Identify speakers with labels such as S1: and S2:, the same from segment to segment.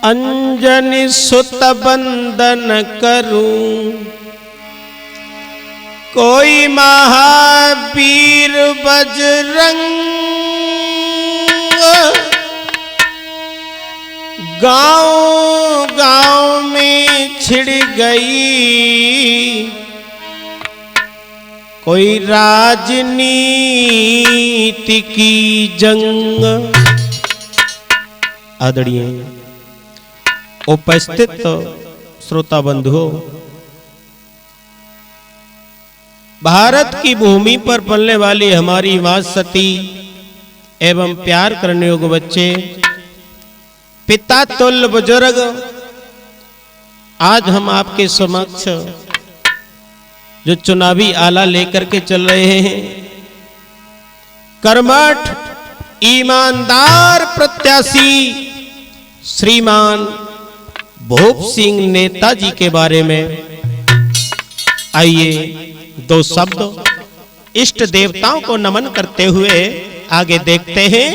S1: अंजनी सुत बंदन करूं, कोई महावीर बजरंग। गांव गांव में छिड़ गई कोई राजनीति की जंग। आदरणीय उपस्थित श्रोता बंधुओं, भारत की भूमि पर पलने वाली हमारी मां सती एवं प्यार करने योग्य बच्चे, पिता तुल्य बुजुर्ग, आज हम आपके समक्ष जो चुनावी आला लेकर के चल रहे हैं, कर्मठ ईमानदार प्रत्याशी श्रीमान भूप सिंह नेताजी के बारे में आइए दो शब्द इष्ट देवताओं को नमन करते हुए आगे देखते हैं।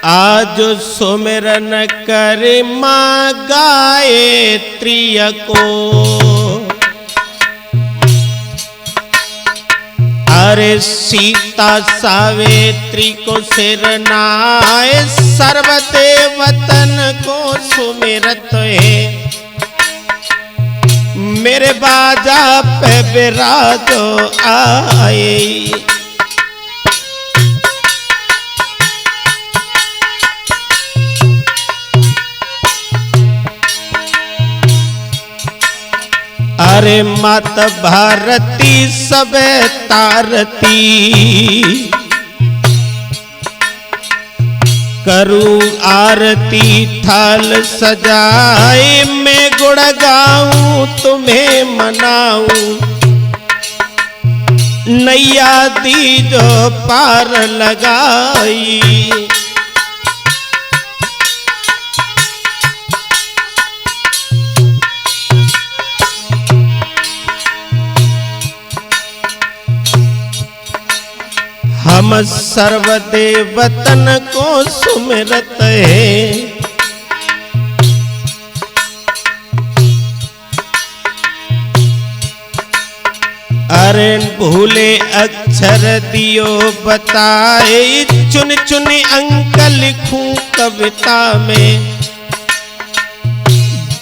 S1: आज सुमिरन कर मां गायत्री को, अरे सीता सावित्री को सिर नाय, सर्वदेवतन को सुमिरत है। मेरे बाजा पे बिराजो आए, अरे मात भारती सबे तारती, करूं आरती थाल सजाए। मैं गुण गाऊं तुम्हें मनाऊं, नैया दी जो पार लगाई। हम सर्वदेवतन को सुमिरत है, अरे भूले अक्षर दियो बताए। चुन चुन अंक लिखूं कविता में,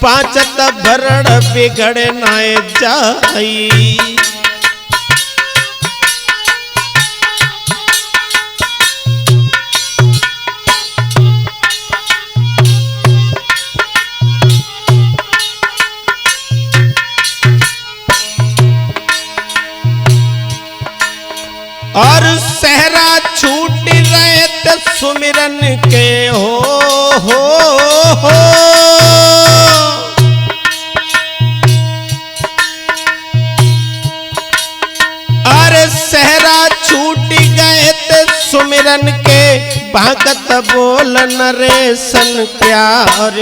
S1: पांचत भरण बिगड़ नाए जाई। और सहरा छूट रहे तो सुमिरन के हो। अरे सहरा छूट गए तो सुमिरन के, भागत बोल नरेशन प्यार।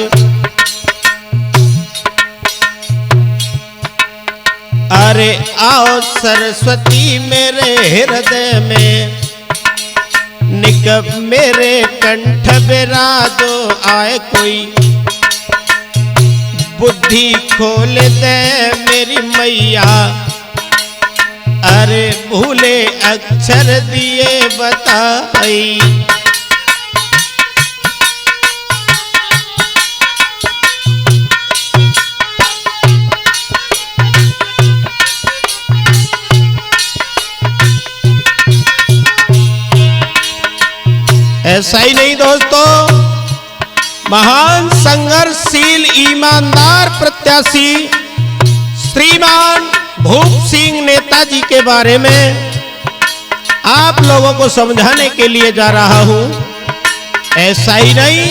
S1: अरे आओ सरस्वती मेरे हृदय में, निकब मेरे कंठ बिराजो आए। कोई बुद्धि खोल दे मेरी मैया, अरे भूले अक्षर दिए बताई। ऐसा ही नहीं दोस्तों, महान संघर्षशील ईमानदार प्रत्याशी श्रीमान भूप सिंह नेताजी के बारे में आप लोगों को समझाने के लिए जा रहा हूं। ऐसा ही नहीं,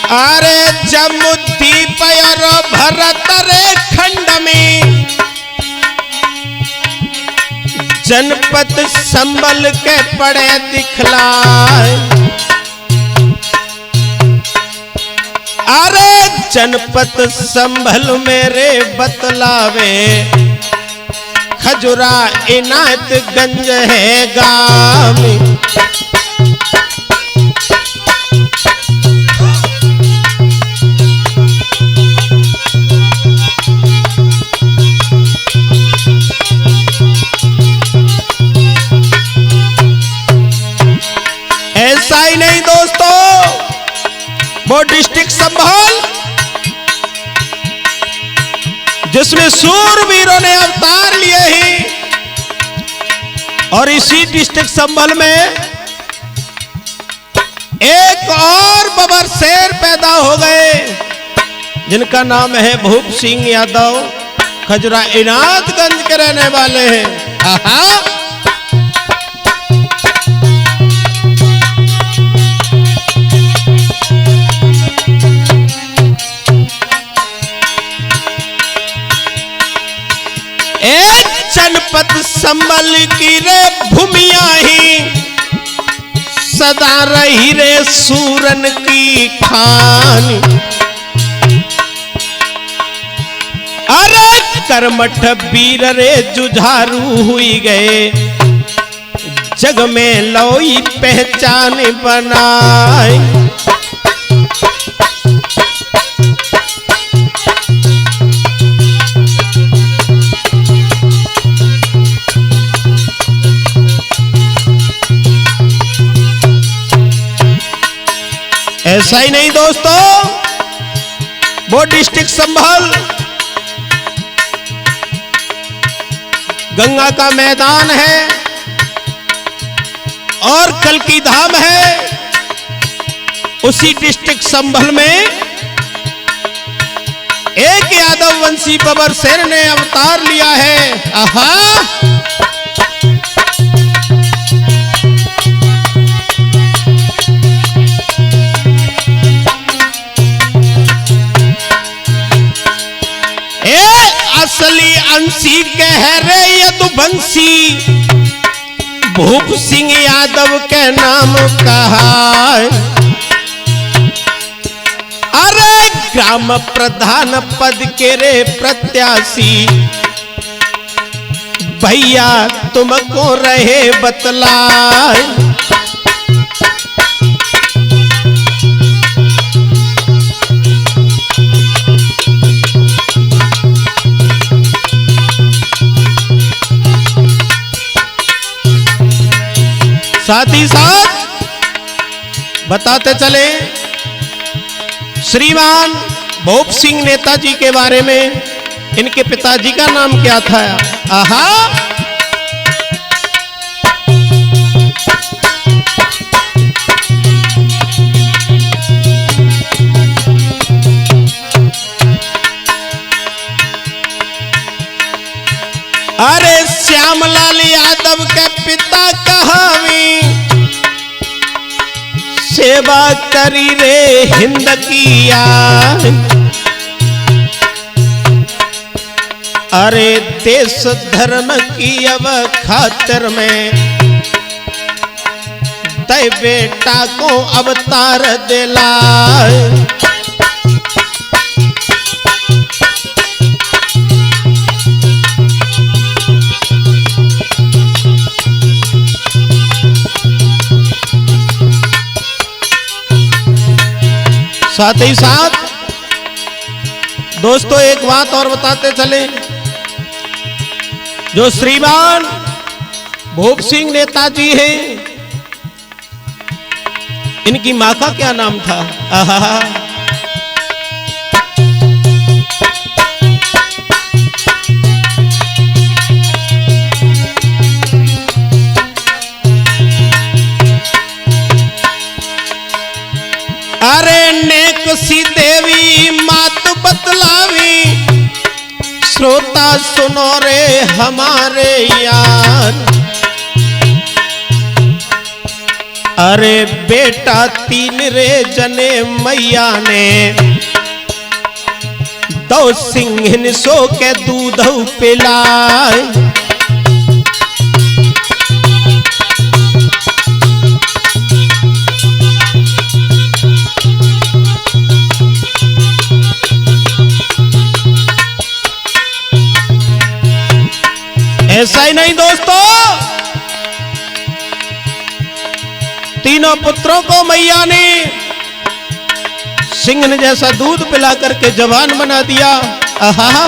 S1: अरे जमुद्दीप और भरत रे खंड में, जनपद संबल के पड़े दिखलाए। जनपद संभल मेरे बतलावे, खजुरा इनायतगंज है गाँव। ऐसा ही नहीं दोस्तों, वो डिस्ट्रिक्ट संभल जिसमें सूरवीरों ने अवतार लिए ही, और इसी डिस्ट्रिक्ट संभल में एक और बबर शेर पैदा हो गए जिनका नाम है भूप सिंह यादव, खजुरा इनायतगंज के रहने वाले हैं। आहा, जनपद संभल की रे भूमिया ही, सदा रही रे सूरन की खान। अरे कर्मठ वीर रे जुझारू हुई गए, जग में लोई पहचान बनाए। ऐसा ही नहीं दोस्तों, वो डिस्ट्रिक्ट संभल गंगा का मैदान है और कल्की धाम है। उसी डिस्ट्रिक्ट संभल में एक यादव वंशी बबर शेर ने अवतार लिया है। आहा, असली अंशी कह रे यदुवंशी, भूप सिंह यादव के नाम कहा। अरे ग्राम प्रधान पद के रे प्रत्याशी, भैया तुमको रहे बतलाए। साथ ही साथ बताते चले श्रीमान भूप सिंह नेताजी के बारे में, इनके पिताजी का नाम क्या था। आहा, अरे श्यामलाल यादव के पिता कहावी, सेवा करी रे हिंद की यार। अरे देश धर्म की अब खातिर में, तय बेटा को अवतार दिला। साथ ही साथ दोस्तों एक बात और बताते चले, जो श्रीमान भूप सिंह नेताजी हैं, इनकी मां का क्या नाम था। आहा, अरे नेक सी देवी मात बतलावी, श्रोता सुनो रे हमारे यार। अरे बेटा तीन रे जने मैया ने, दो सिंह सो के दूध पिलाए। तीनों पुत्रों को मैया ने सिंह जैसा दूध पिला करके जवान बना दिया। आहा,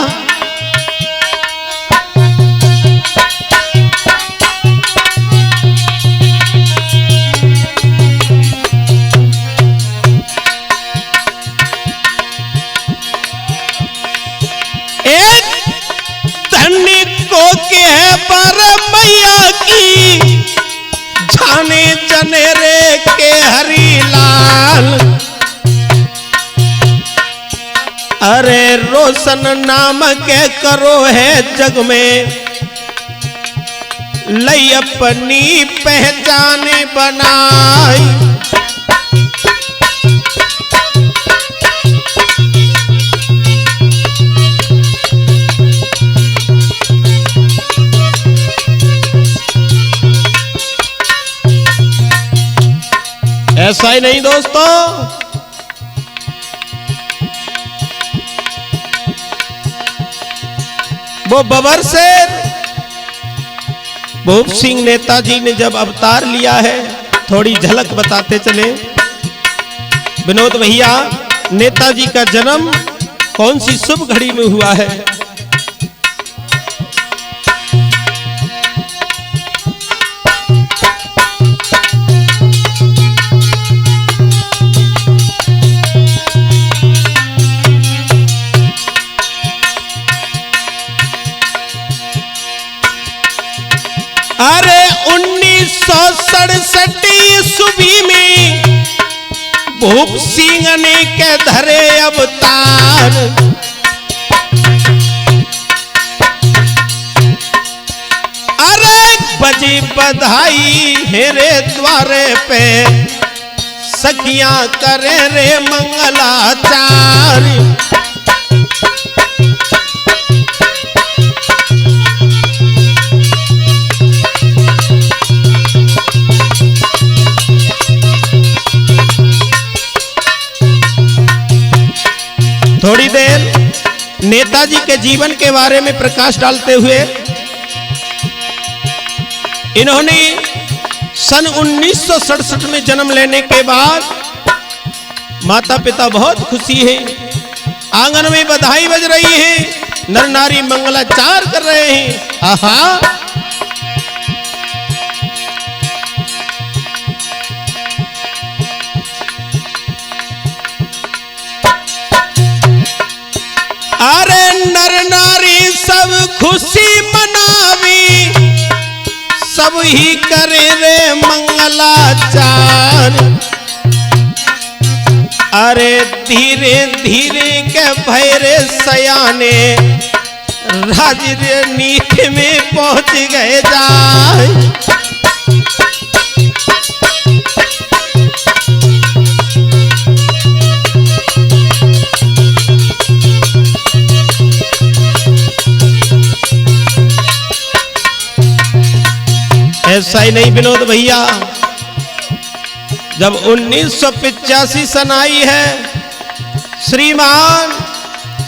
S1: पर मैया की जाने जनेरे के हरी लाल, अरे रोशन नाम के करो है जग में, लई अपनी पहचाने बनाई। ऐसा ही नहीं दोस्तों, वो बबर से भूप सिंह नेताजी ने जब अवतार लिया है, थोड़ी झलक बताते चले। विनोद भैया, नेताजी का जन्म कौन सी शुभ घड़ी में हुआ है? अरे 1967 ईस्वी में भूप सिंह ने के धरे अवतार, अरे बजी बधाई हेरे द्वारे पे, सखियां करे रे मंगलाचार। थोड़ी देर नेताजी के जीवन के बारे में प्रकाश डालते हुए, इन्होंने सन 1967 में जन्म लेने के बाद माता पिता बहुत खुशी हैं, आंगन में बधाई बज रही है, नर नारी मंगलाचार कर रहे हैं। आहा, अरे नर नारी सब खुशी मनावी, सब ही करे रे मंगलाचार। अरे धीरे धीरे के भैरे सयाने राजनीति में पहुंच गए जाए। ऐसा ही नहीं विनोद भैया, जब 1985 सन आई है, श्रीमान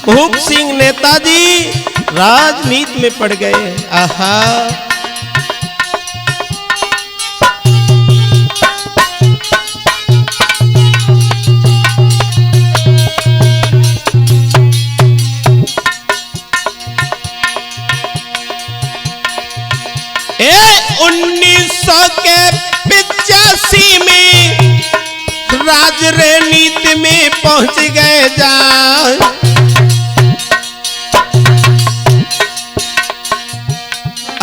S1: भूप सिंह नेताजी राजनीति में पड़ गए। आहा, ए 1985 में राजनीति में पहुंच गए जाए।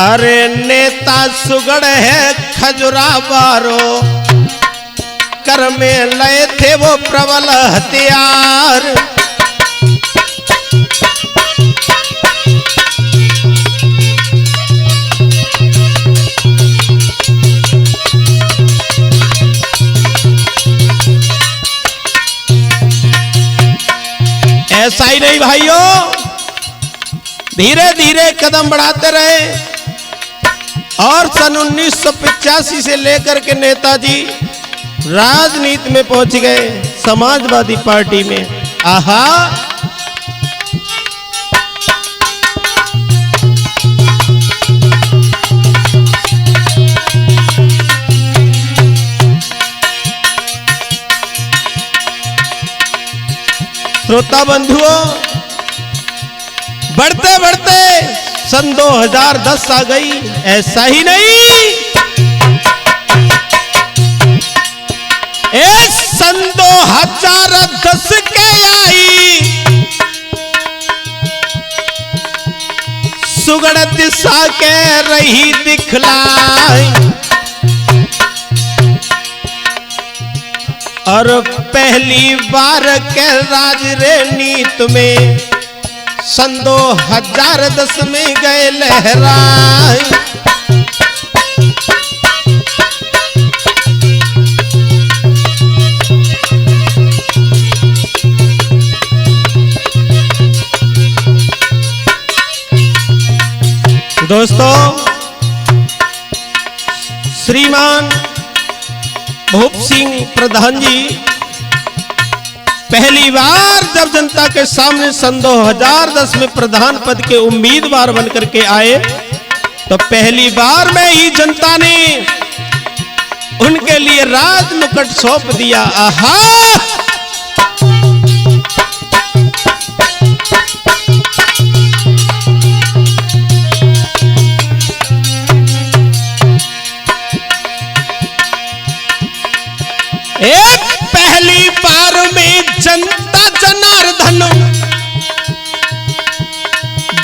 S1: अरे नेता सुगड़ है खजुरा बारो, कर में लए थे वो प्रबल हथियार। ऐसा ही नहीं भाइयों, धीरे धीरे कदम बढ़ाते रहे और सन 1985 से लेकर के नेताजी राजनीति में पहुंच गए, समाजवादी पार्टी में। आहा, श्रोता बंधुओं, बढ़ते बढ़ते सन 2010 आ गई। ऐसा ही नहीं, सन 2010 के आई सुगड़ दिशा के रही दिखलाई, और पहली बार के राज रे नीत में सन 2010 में गए लहराए। दोस्तों, श्रीमान भूप सिंह प्रधान जी पहली बार जब जनता के सामने सन 2010 में प्रधान पद के उम्मीदवार बनकर के आए, तो पहली बार में ही जनता ने उनके लिए राज मुकुट सौंप दिया। आहा, पहली बार में जनता जनार्दन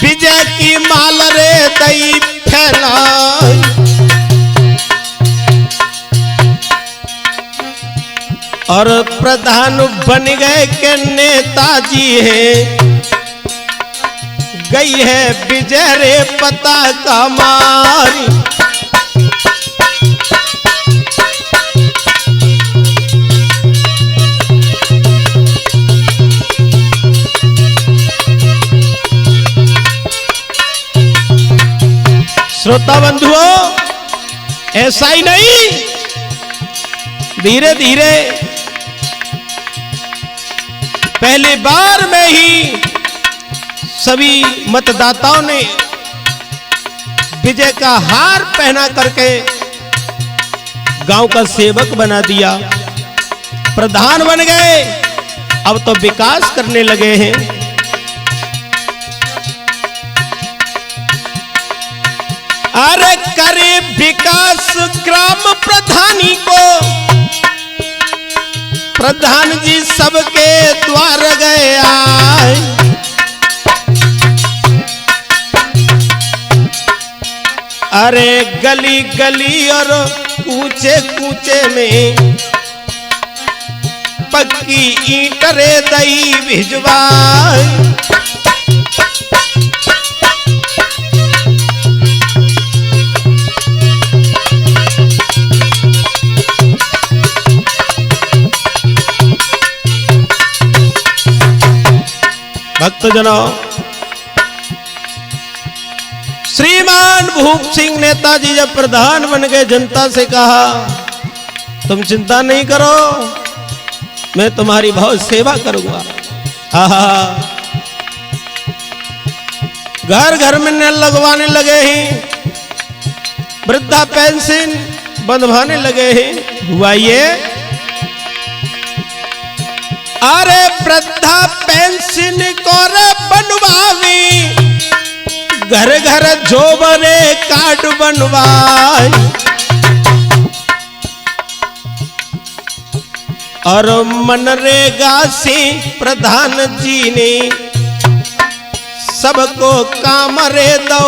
S1: विजय की माल रे दई फैलाई, और प्रधान बन गए के नेताजी है, गई है विजय रे पताका मारी। श्रोता बंधुओं, ऐसा ही नहीं, धीरे धीरे पहली बार में ही सभी मतदाताओं ने विजय का हार पहना करके गांव का सेवक बना दिया, प्रधान बन गए। अब तो विकास करने लगे हैं। अरे करे विकास ग्राम प्रधानी को, प्रधान जी सबके द्वार गए आए। अरे गली गली और कूचे कूचे में पक्की ईंट रे दई भिजवाए। भक्तजनों, श्रीमान भूप सिंह नेताजी जब प्रधान बन गए, जनता से कहा तुम चिंता नहीं करो, मैं तुम्हारी बहुत सेवा करूंगा। घर घर में नल लगवाने लगे हैं, वृद्धा पेंशन बंधवाने लगे हैं। हुआ ये, अरे वृद्धा पेंशन को रे बनवावी, घर घर जोबरे कार्ड बनवाए, और मनरेगा से प्रधान जी ने सबको काम रे दो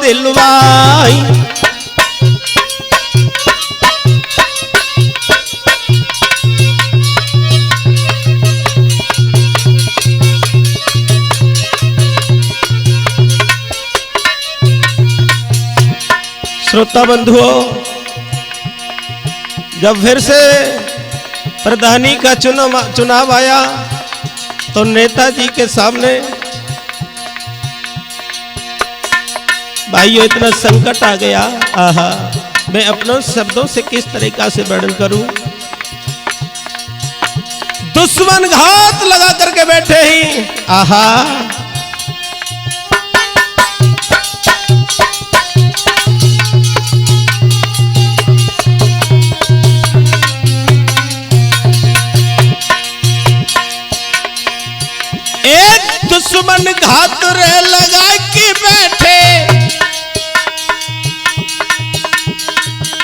S1: दिलवाई। श्रोता बंधुओं, जब फिर से प्रधानी का चुनाव आया तो नेताजी के सामने भाइयों इतना संकट आ गया। आहा, मैं अपनों शब्दों से किस तरीका से वर्णन करूं। दुश्मन घात लगा करके बैठे ही। आहा, हाथ रे लगा के बैठे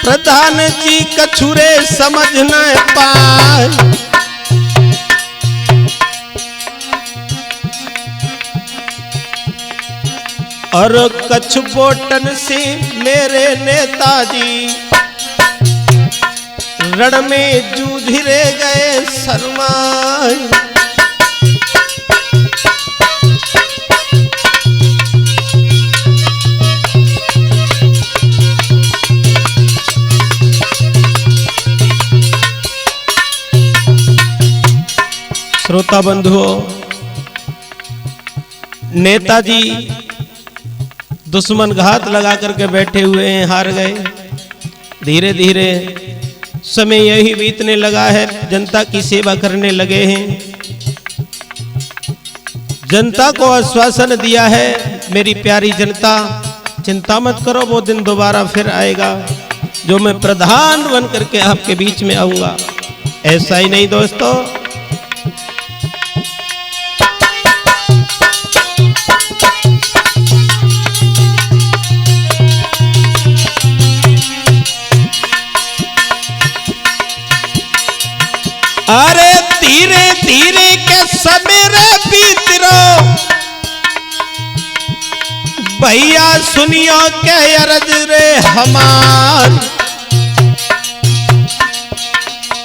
S1: प्रधान जी कछुरे समझ न पाए। और कछु बोटन से मेरे नेताजी रण में जूझ रे गए शर्माए। श्रोता बंधुओं, नेताजी दुश्मन घात लगा करके बैठे हुए हैं, हार गए। धीरे धीरे समय यही बीतने लगा है, जनता की सेवा करने लगे हैं। जनता को आश्वासन दिया है, मेरी प्यारी जनता चिंता मत करो, वो दिन दोबारा फिर आएगा जो मैं प्रधान बन करके आपके बीच में आऊंगा। ऐसा ही नहीं दोस्तों, अरे धीरे धीरे के सवेरे बीत रो भैया सुनियो के अरज रे हमार।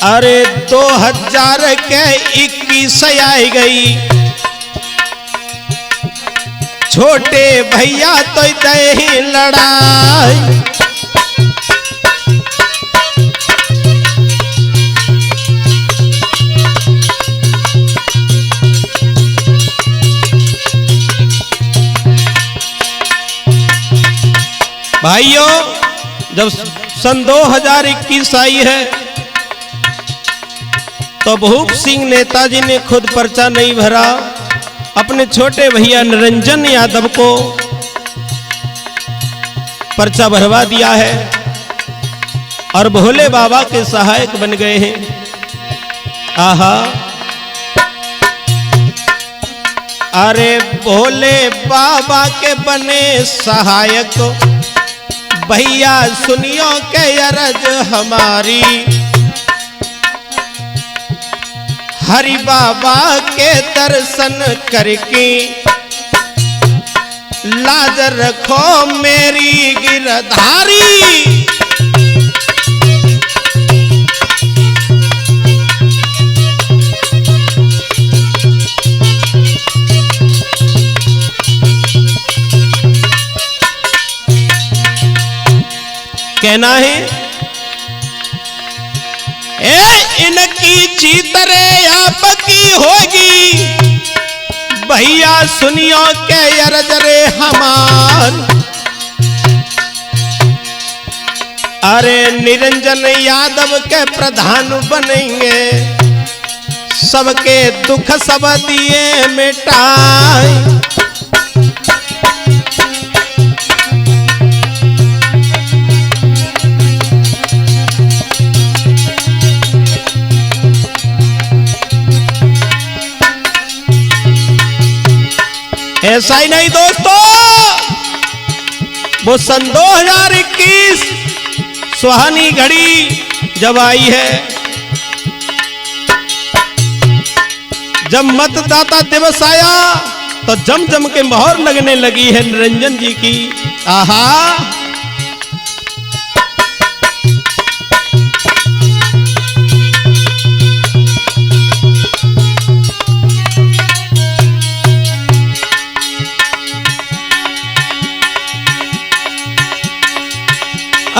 S1: अरे 2021 आई गई, छोटे भैया तो दही लड़ाई। भाइयों, जब सन 2021 आई है तो भूप सिंह नेताजी ने खुद पर्चा नहीं भरा, अपने छोटे भैया निरंजन यादव को पर्चा भरवा दिया है और भोले बाबा के सहायक बन गए हैं। आहा, अरे भोले बाबा के बने सहायक, भैया सुनियो के अरज हमारी। हरि बाबा के दर्शन करके लाज रखो मेरी गिरधारी। कहना है इनकी जीत रे आपकी होगी, भैया सुनियो के अरज रे हमार। अरे निरंजन यादव के प्रधान बनेंगे, सबके दुख सब दिए मिटाए। ऐसा ही नहीं दोस्तों, वो सन 2021 सुहानी घड़ी जब आई है, जब मतदाता दिवस आया तो जम जम के मोहर लगने लगी है निरंजन जी की। आहा,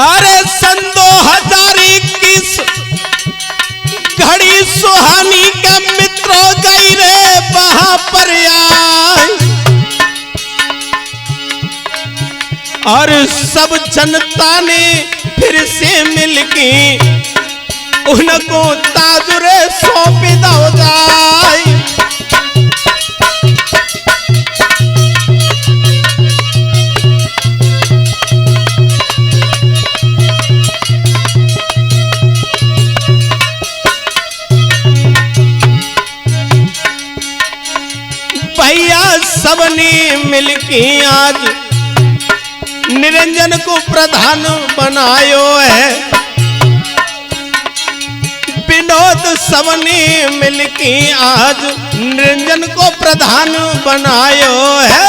S1: अरे सन 2021 घड़ी सुहानी का मित्रों गई रे वहां पर आई। और सब जनता ने फिर से मिलके उनको ताजुरे सौंप दो जाए। सबनी मिलके आज निरंजन को प्रधान बनायो है। विनोद सबनी मिलके आज निरंजन को प्रधान बनायो है।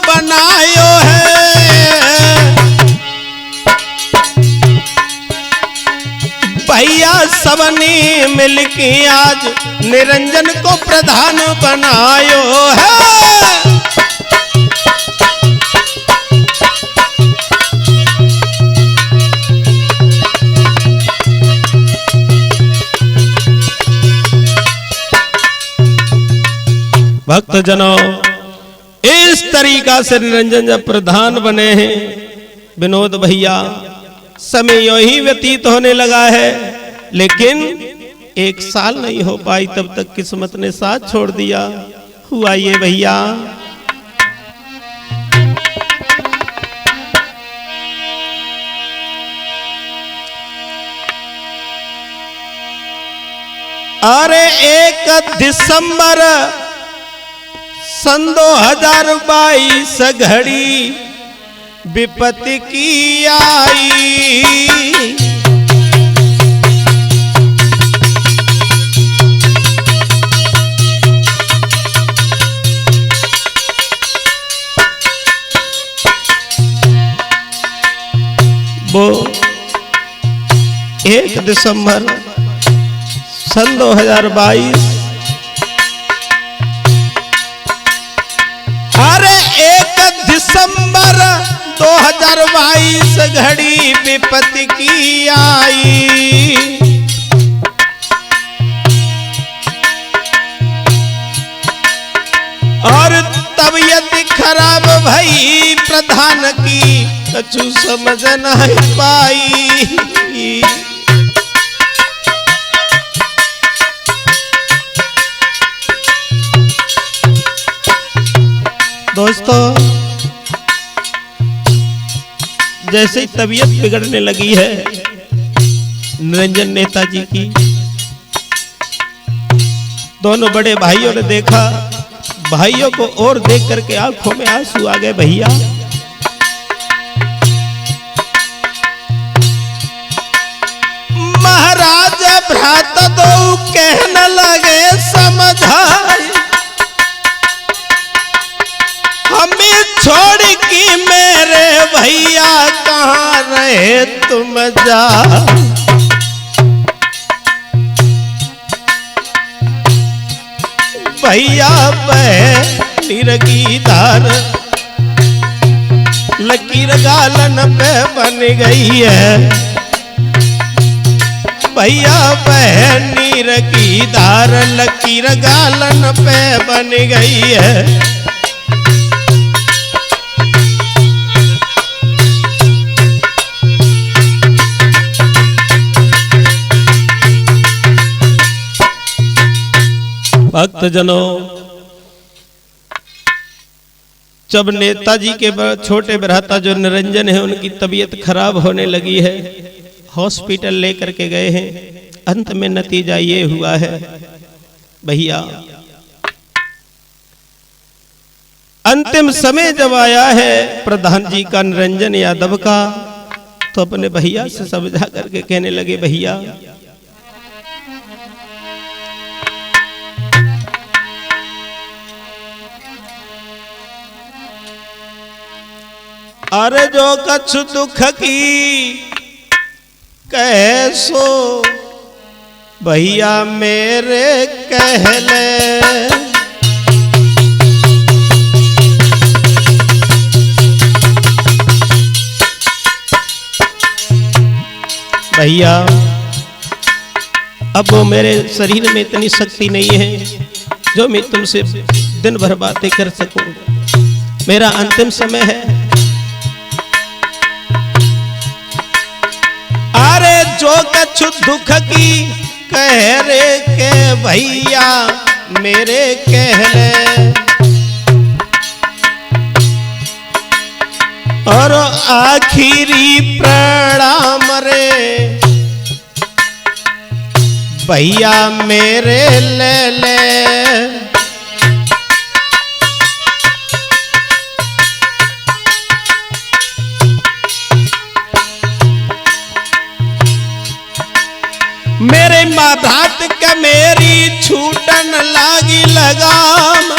S1: बनायो है भैया सबने मिलके आज निरंजन को प्रधान बनायो है। भक्त जनों, इस तरीका से निरंजन जब प्रधान बने हैं विनोद भैया, समय यूं ही व्यतीत होने लगा है, लेकिन 1 साल नहीं हो पाई तब तक किस्मत ने साथ छोड़ दिया। हुआ ये भैया, अरे 1 दिसंबर सन 2022 घड़ी विपत्ति की आई। वो 1 दिसंबर सन 2022, अरे 1 दिसंबर 2022 घड़ी विपत्ति की आई। और तबीयत खराब भई प्रधान की, कछु समझ नहीं पाई। दोस्तों, जैसे ही तबीयत बिगड़ने लगी है निरंजन नेताजी की, दोनों बड़े भाइयों ने देखा, भाइयों को और देख करके आंखों में आंसू आ गए। भैया महाराज भ्रात दो कहने लगे समझाए, हमें छोड़ के मेरे भैया कहाँ रहे तुम जा। भैया बहनीर की धार लकीर गालन पे बन गई है। भैया बहनीर की धार लकीर गालन पे बन गई है। भक्तजनों, जब नेताजी के छोटे भ्राता जो निरंजन है उनकी तबीयत खराब होने लगी है, हॉस्पिटल लेकर के गए हैं, अंत में नतीजा ये हुआ है भैया, अंतिम समय जब आया है प्रधान जी का निरंजन यादव का, तो अपने भैया से समझा करके कहने लगे, भैया अरे जो कछु दुख की कह सो भैया मेरे कह ले। भैया अब वो मेरे शरीर में इतनी शक्ति नहीं है जो मैं तुमसे दिन भर बातें कर सकूं। मेरा अंतिम समय है। अरे जो कछु दुख की कह रे के भैया मेरे कहले, और आखिरी प्रणाम रे भैया मेरे ले ले। मेरे माँ भात का मेरी छूटन लागी लगाम,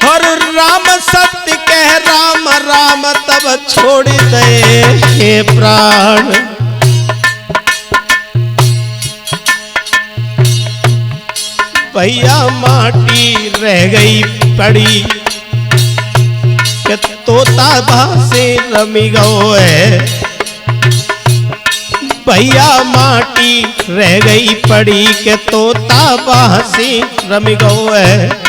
S1: और राम सत्य कह राम राम तब छोड़ दे हे प्राण। भैया माटी रह गई पड़ी कि तोता भासे रमी गो है। भैया माटी रह गई पड़ी के तोता बासी रम गो है।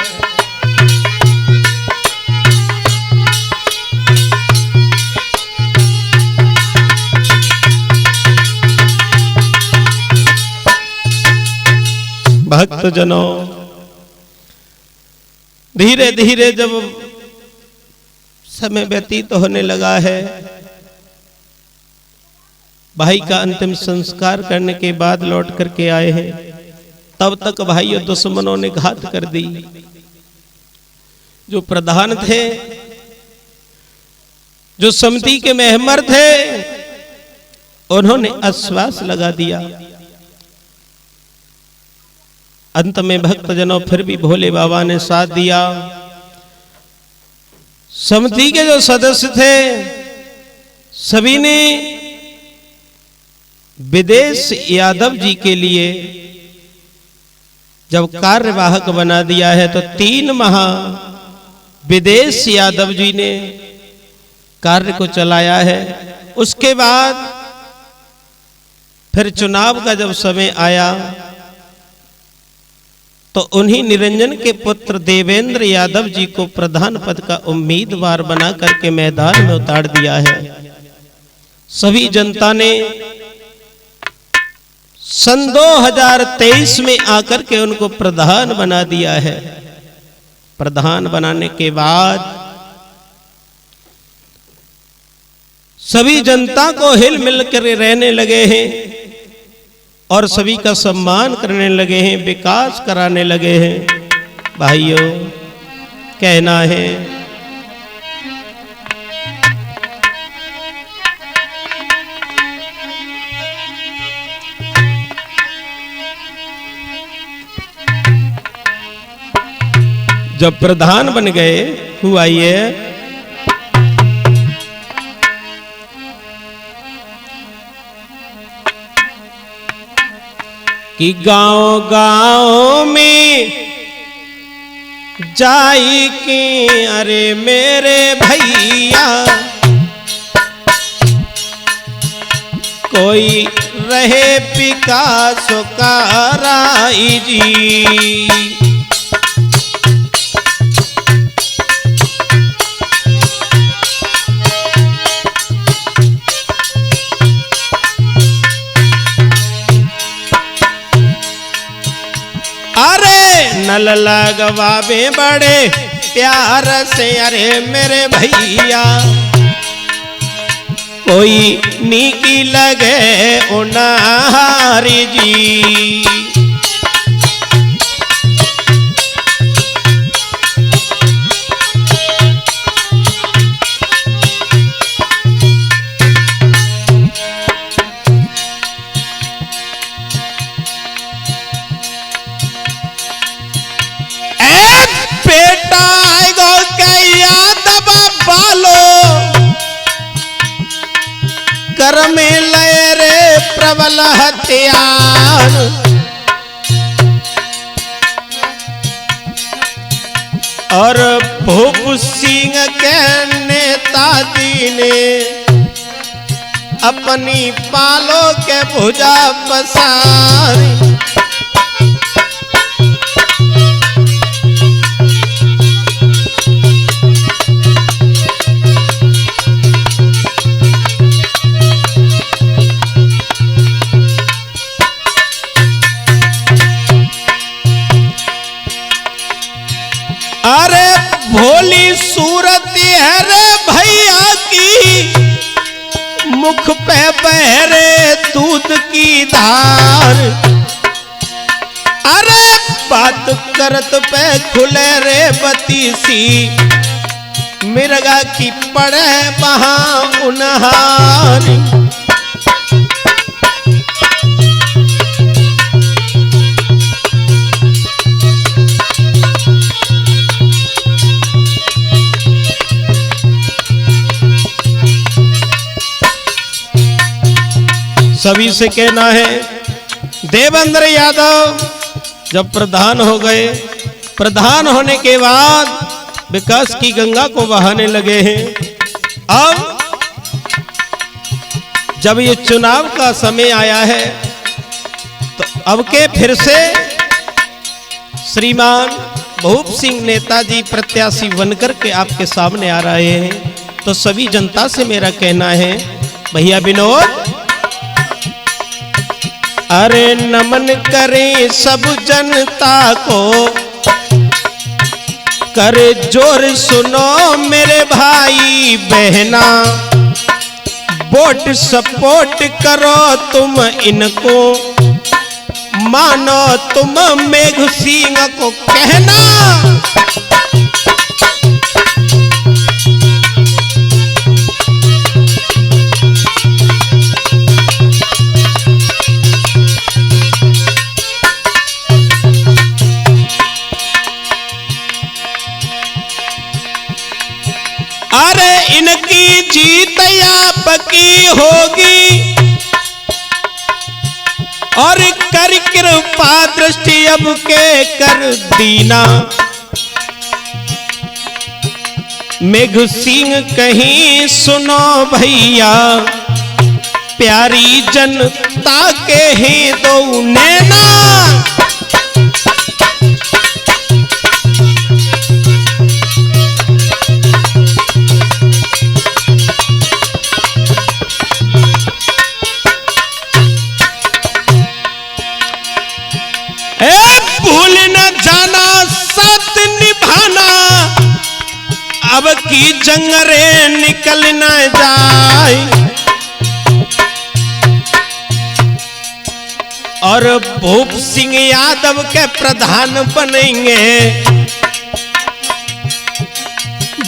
S1: भक्त जनों, धीरे धीरे जब समय व्यतीत होने लगा है, भाई का अंतिम संस्कार करने के बाद लौट करके आए हैं, तब तक भाई और दुश्मनों ने घात कर दी। जो प्रधान थे, जो समिति के मेंबर थे, उन्होंने आश्वास लगा दिया। अंत में भक्तजनों फिर भी भोले बाबा ने साथ दिया। समिति के जो सदस्य थे सभी ने विदेश यादव जी के लिए जब कार्यवाहक बना दिया है, तो 3 माह विदेश यादव जी ने कार्य को चलाया है। उसके बाद फिर चुनाव का जब समय आया, तो उन्हीं निरंजन के पुत्र देवेंद्र यादव जी को प्रधान पद का उम्मीदवार बना करके मैदान में उतार दिया है। सभी जनता ने सन 2023 में आकर के उनको प्रधान बना दिया है। प्रधान बनाने के बाद सभी जनता को हिल मिल कर रहने लगे हैं और सभी का सम्मान करने लगे हैं, विकास कराने लगे हैं। भाइयों, कहना है जब प्रधान बन गए, हुआ ये कि गांव-गांव में जाई के अरे मेरे भैया कोई रहे विकास का राई जी। नल लगवावे बड़े प्यार से अरे मेरे भैया कोई नीकी लगे उनारी जी। कर में लय रे प्रबल हथियार और भूप सिंह के नेताजी ने अपनी पालों के भुजा पसारी। मुख पे बहरे दूध की धार, अरे बात करत पे खुले रे बतीसी, मिर्गा की पड़े बहा उनहार। सभी से कहना है, देवेंद्र यादव जब प्रधान हो गए, प्रधान होने के बाद विकास की गंगा को बहाने लगे हैं। अब जब ये चुनाव का समय आया है तो अब के फिर से श्रीमान भूप सिंह नेताजी प्रत्याशी बनकर के आपके सामने आ रहे हैं। तो सभी जनता से मेरा कहना है, भैया विनोद, अरे नमन करें सब जनता को, करे जोर सुनो मेरे भाई बहना, वोट सपोर्ट करो तुम इनको, मानो तुम मेघ सिंह को कहना। अरे इनकी जीत आपकी होगी, और कर कृपा दृष्टि अब के कर दीना, मेघ सिंह कहीं सुनो भैया, प्यारी जनता के ही दो नैना। भूल न जाना साथ निभाना, अब की जंग रे निकल न जाए, और भूप सिंह यादव के प्रधान बनेंगे,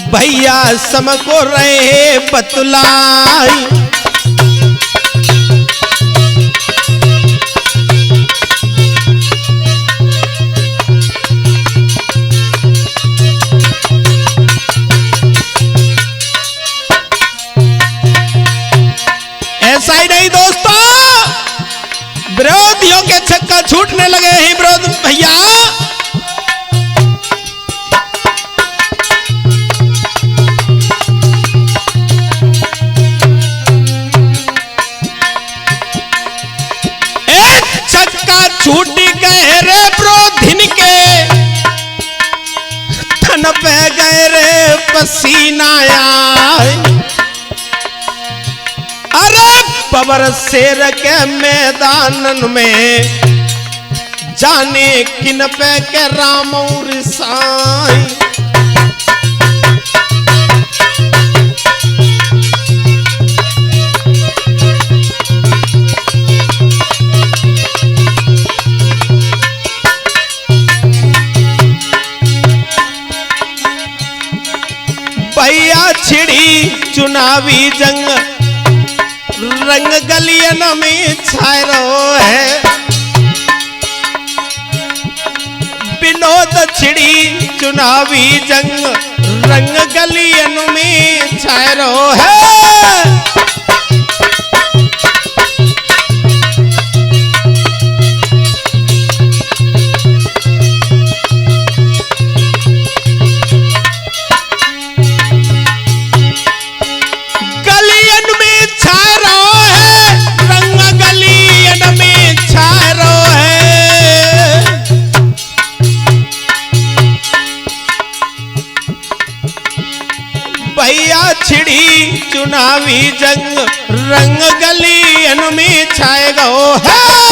S1: भैया समको रहे बतलाई। ऐसा ही नहीं दोस्तों, विरोधियों के छक्का छूटने लगे हैं विरोध भैया। छक्का छूट गए रे विरोधिन के, थन पे गए रे पसीना आए, अरे पवर शेर के मैदान में, जाने किन पे के राम और साईं। भैया छिड़ी चुनावी जंग, रंग गलियन में छायरो है, विनोद छिड़ी चुनावी जंग, रंग गलियन में छायरो है। भैया छिड़ी चुनावी जंग, रंग गलियन में छाए गो है।